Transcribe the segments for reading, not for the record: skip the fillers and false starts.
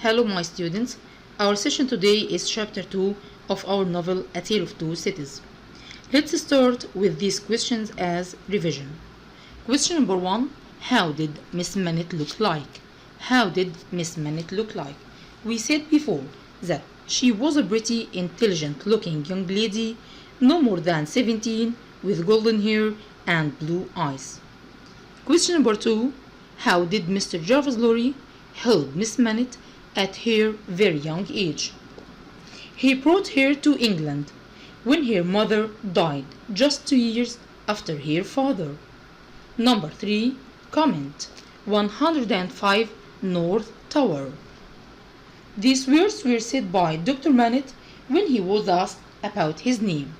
Hello my students, our session today is chapter 2 of our novel A Tale of Two Cities. Let's start with these questions as revision. Question number 1. How did Miss Minute look like? How did Miss Minute look like? We said before that she was a pretty, intelligent looking young lady, no more than 17, with golden hair and blue eyes. Question number 2. How did Mr. Jarvis Lorry help Miss Minute at her very young age? He brought her to England when her mother died just 2 years after her father. Number 3. Comment 105 North Tower. These words were said by Dr. Manette when he was asked about his name.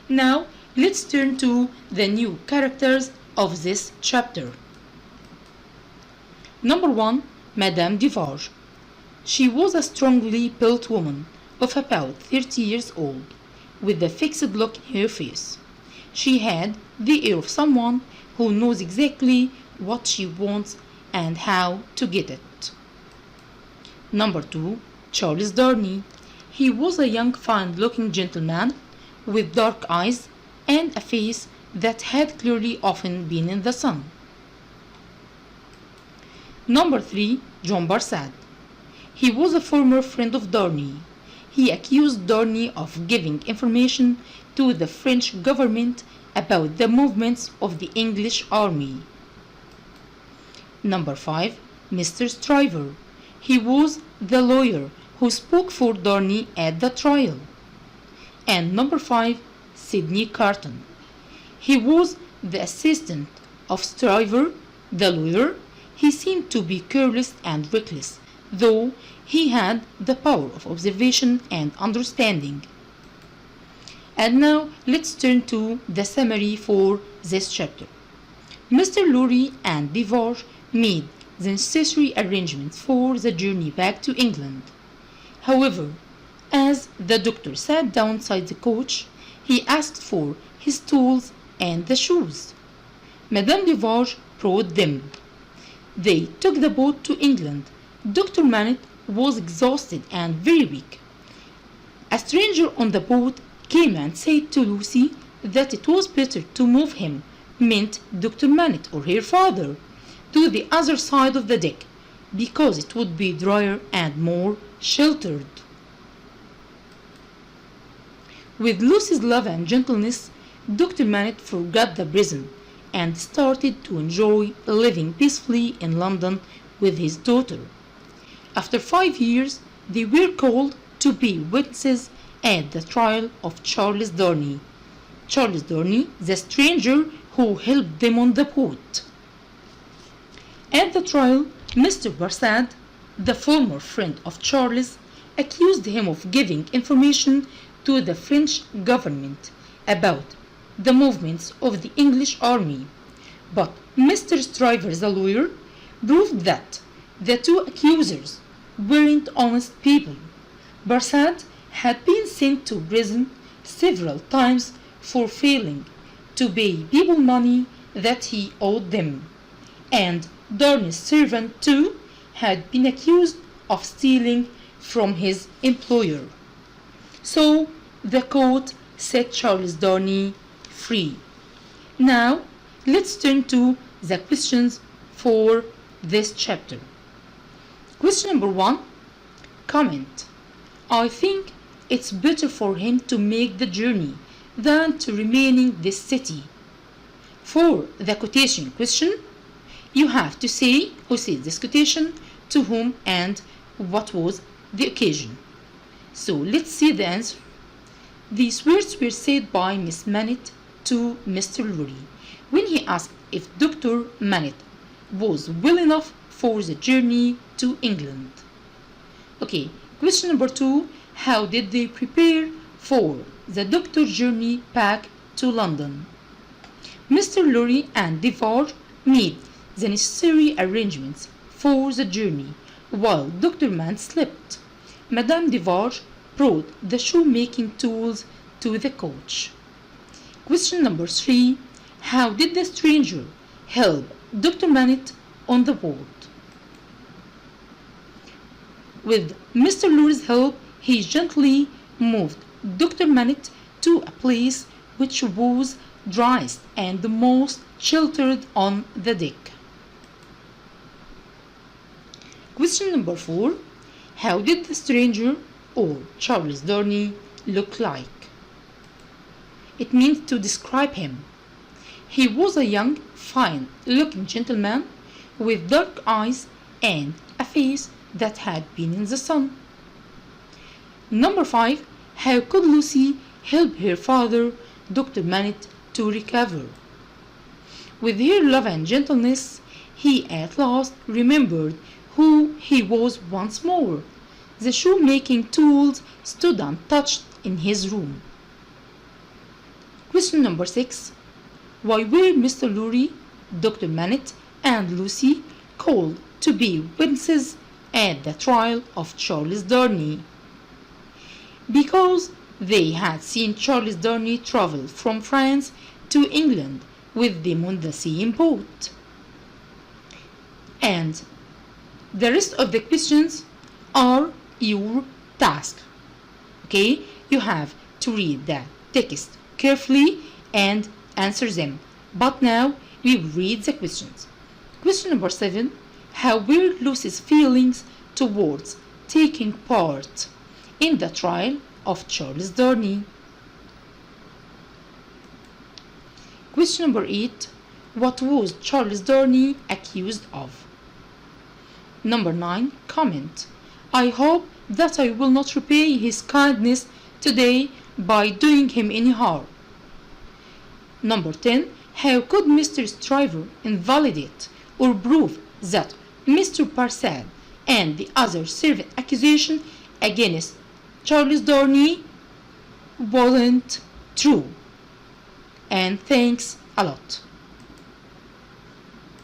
Now let's turn to the new characters of this chapter. Number 1. Madame Devore. She was a strongly built woman of about 30 years old, with a fixed look in her face. She had the air of someone who knows exactly what she wants and how to get it. Number 2. Charles Darnay. He was a young, fine-looking gentleman with dark eyes and a face that had clearly often been in the sun. Number 3. John Barcette. He was a former friend of Darnay. He accused Darnay of giving information to the French government about the movements of the English army. Number 5. Mr. Stryver. He was the lawyer who spoke for Darnay at the trial. And number 5. Sidney Carton. He was the assistant of Stryver, the lawyer. He seemed to be careless and reckless, though he had the power of observation and understanding. And now let's turn to the summary for this chapter. Mr. Lorry and Devore made the necessary arrangements for the journey back to England. However, as the doctor sat down inside the coach, he asked for his tools and the shoes. Madame Devore brought them. They took the boat to England. Dr. Manette was exhausted and very weak. A stranger on the boat came and said to Lucy that it was better to move him, meant Dr. Manette or her father, to the other side of the deck, because it would be drier and more sheltered. With Lucy's love and gentleness, Dr. Manette forgot the prison and started to enjoy living peacefully in London with his daughter. After 5 years, they were called to be witnesses at the trial of Charles Darnay. Charles Darnay, the stranger who helped them on the boat. At the trial, Mr. Barcette, the former friend of Charles, accused him of giving information to the French government about the movements of the English army, but Mr. Stryver, the lawyer, proved that the two accusers weren't honest people. Barcette had been sent to prison several times for failing to pay people money that he owed them, and Darnay's servant too had been accused of stealing from his employer. So the court set Charles Darnay free. Now let's turn to the questions for this chapter. Question number 1. Comment. I think it's better for him to make the journey than to remain in this city. For the quotation question, you have to say who said this quotation, to whom, and what was the occasion. So let's see the answer. These words were said by Miss Manette to Mr. Lorry when he asked if Dr. Manette was well enough for the journey to England. Okay, question number 2. How did they prepare for the doctor's journey back to London? Mr. Lorry and Devore made the necessary arrangements for the journey while Dr. Manette slept. Madame Devore brought the shoemaking tools to the coach. Question number 3. How did the stranger help Dr. Manette on the boat? With Mr. Lurie's help, he gently moved Dr. Manette to a place which was driest and the most sheltered on the deck. Question number 4. How did the stranger, or Charles Darnay, look like? It means to describe him. He was a young, fine-looking gentleman with dark eyes and a face that had been in the sun. Number 5. How could Lucy help her father, Dr. Manette, to recover? With her love and gentleness, he at last remembered who he was once more. The shoemaking tools stood untouched in his room. Question number 6. Why were Mr. Lurie, Dr. Manette, and Lucy called to be witnesses at the trial of Charles Darnay? Because they had seen Charles Darnay travel from France to England with them on the same boat. And the rest of the questions are your task. Okay, you have to read the text carefully and answer them. But now we will read the questions. Question number 7. How were Lucy's feelings towards taking part in the trial of Charles Darnay? Question number 8. What was Charles Darnay accused of? Number 9. Comment. I hope that I will not repay his kindness today by doing him any harm. Number 10. How could Mr. Stryver invalidate or prove that Mr. Barcette and the other servant accusation against Charles Darnay wasn't true? And thanks a lot.